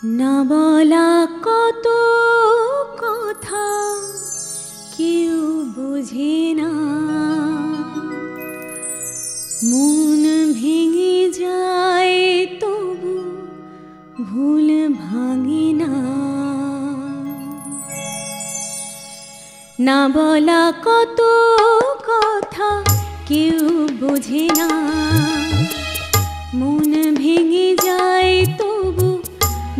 না বলা কত কথা কেউ বোঝে না, মন ভেঙে যায় তবু ভুল ভাঙে না। না বলা কত কথা কেউ বোঝে না, মন ভেঙে যায় তবু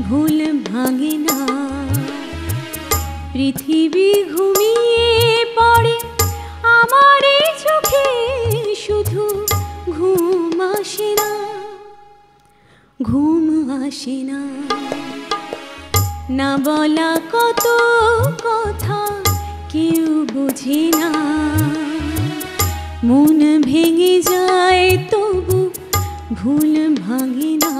ভুল ভাঙে না। পৃথিবী ঘুমিয়ে পড়ে আমার চোখে, শুধু ঘুম আসে না, ঘুম আসে না। না বলা কত কথা কেউ বোঝে না, মন ভেঙে যায় তবু ভুল ভাঙে না।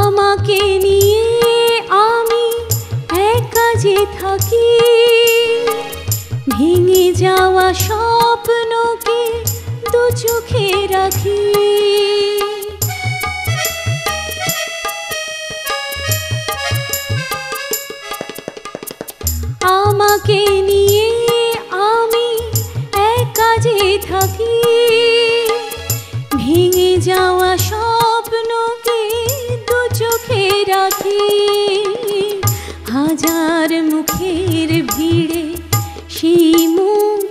আমাকে নিয়ে আমি একা যে থাকি, ভেঙে যাওয়া স্বপ্নকে দু চোখে রাখি। আমাকে নিয়ে আমি একা যে থাকি, ভেঙে যাওয়া স্বপ্নকে দু চোখে রাখি। হাজার মুখের ভিড়ে সেই মুখ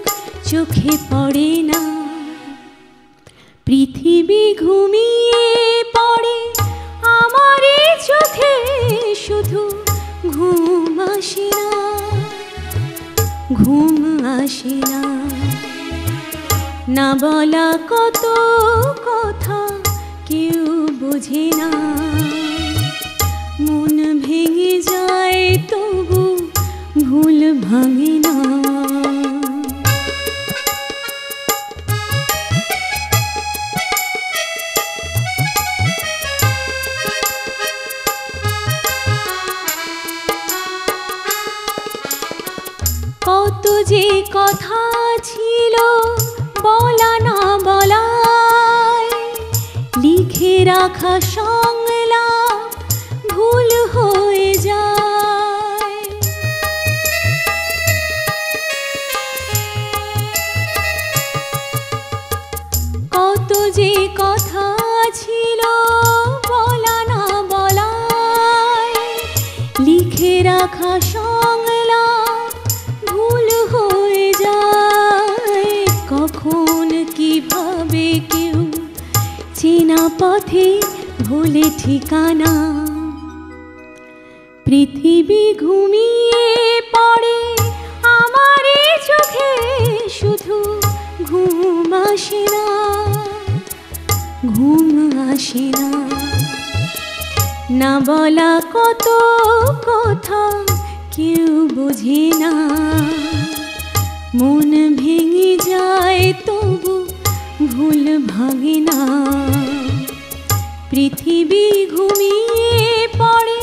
চোখে পড়ে না। পৃথিবী ঘুমিয়ে পড়ে আমার চোখে, শুধু ঘুম আসে না, ঘুম আসে না। না বলা কত কথা কেউ বোঝে না, মন ভেঙে যায় তবু ভুল ভাঙে না। কত যে কথা ছিল বলা না বলায়, লিখে রাখা সংলাপ ভুল হয়ে যায়। কত যে কথা ছিল বলা না বলায়, লিখে রাখা সংলাপ ভুল হয়ে যায়। কখন কিভাবে কেউ চেনা পথে ভুলে ঠিকানা। পৃথিবী ঘুমিয়ে পড়ে আমার চোখে, শুধু ঘুম আসে না, ঘুম আসে না। না বলা কত কথা কেউ বোঝে না, মন ভেঙে যায় তবু ভুল ভাঙে না। পৃথিবী ঘুমিয়ে পড়ে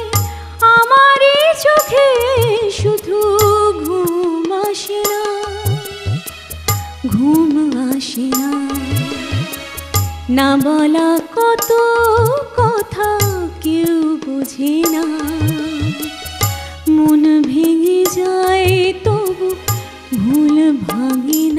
আমার চোখে, শুধু ঘুম আসে না, ঘুম আসে না। না বলা কত কথা কেউ বোঝে না, মন ভেঙে যায় তবু ভুল ভাঙে না।